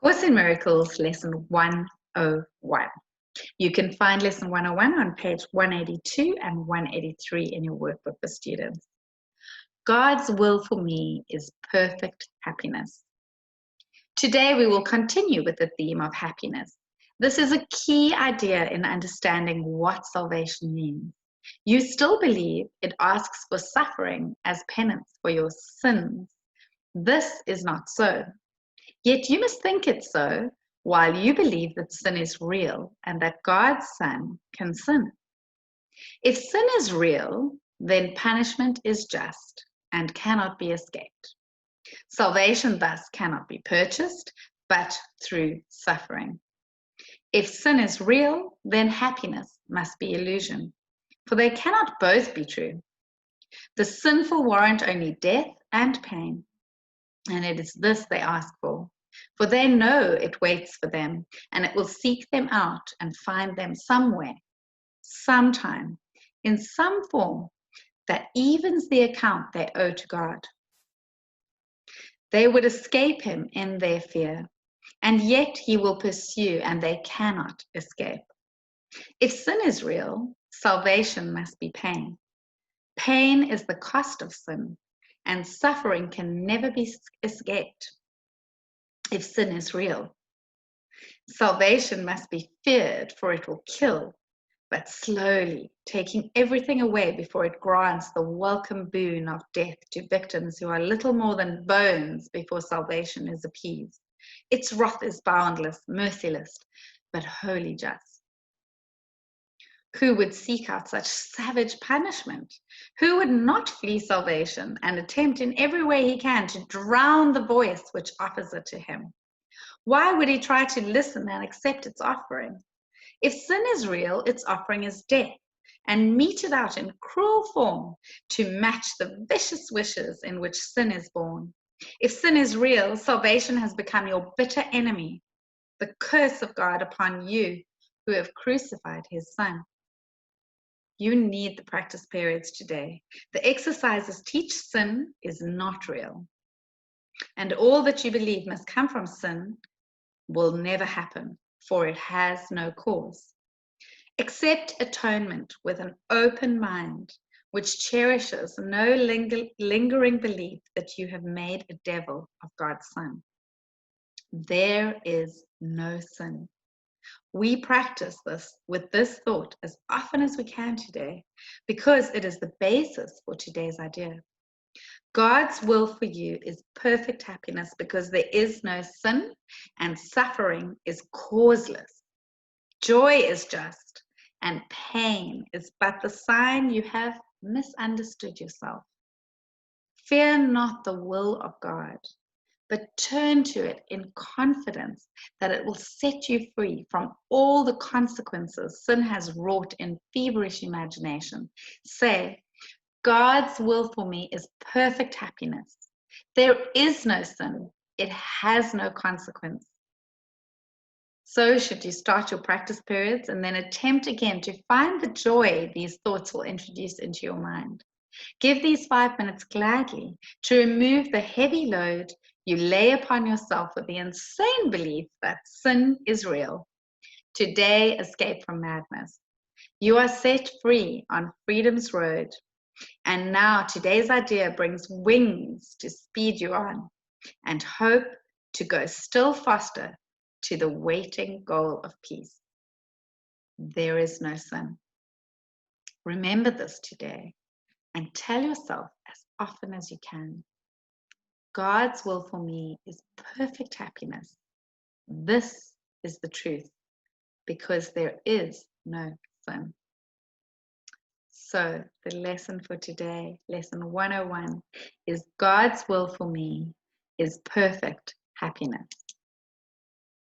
Course in Miracles, Lesson 101. You can find Lesson 101 on page 182 and 183 in your workbook for students. God's will for me is perfect happiness. Today we will continue with the theme of happiness. This is a key idea in understanding what salvation means. You still believe it asks for suffering as penance for your sins. This is not so. Yet you must think it so while you believe that sin is real and that God's Son can sin. If sin is real, then punishment is just and cannot be escaped. Salvation thus cannot be purchased, but through suffering. If sin is real, then happiness must be illusion, for they cannot both be true. The sinful warrant only death and pain, and it is this they ask for they know it waits for them, and it will seek them out and find them somewhere, sometime, in some form that evens the account they owe to God. They would escape him in their fear, and yet he will pursue, and they cannot escape. If sin is real, salvation must be pain. Pain is the cost of sin, and suffering can never be escaped. If sin is real, salvation must be feared, for it will kill, but slowly, taking everything away before it grants the welcome boon of death to victims who are little more than bones before salvation is appeased. Its wrath is boundless, merciless, but wholly just. Who would seek out such savage punishment? Who would not flee salvation and attempt in every way he can to drown the voice which offers it to him? Why would he try to listen and accept its offering? If sin is real, its offering is death, and meted out in cruel form to match the vicious wishes in which sin is born. If sin is real, salvation has become your bitter enemy, the curse of God upon you who have crucified his Son. You need the practice periods today. The exercises teach sin is not real, and all that you believe must come from sin will never happen, for it has no cause. Accept atonement with an open mind, which cherishes no lingering belief that you have made a devil of God's Son. There is no sin. We practice this with this thought as often as we can today, because it is the basis for today's idea. God's will for you is perfect happiness because there is no sin and suffering is causeless. Joy is just and pain is but the sign you have misunderstood yourself. Fear not the will of God, but turn to it in confidence that it will set you free from all the consequences sin has wrought in feverish imagination. Say, God's will for me is perfect happiness. There is no sin. It has no consequence. So should you start your practice periods and then attempt again to find the joy these thoughts will introduce into your mind. Give these 5 minutes gladly to remove the heavy load you lay upon yourself with the insane belief that sin is real. Today, escape from madness. You are set free on freedom's road. And now today's idea brings wings to speed you on and hope to go still faster to the waiting goal of peace. There is no sin. Remember this today and tell yourself as often as you can, God's will for me is perfect happiness. This is the truth because there is no sin. So the lesson for today, lesson 101, is God's will for me is perfect happiness.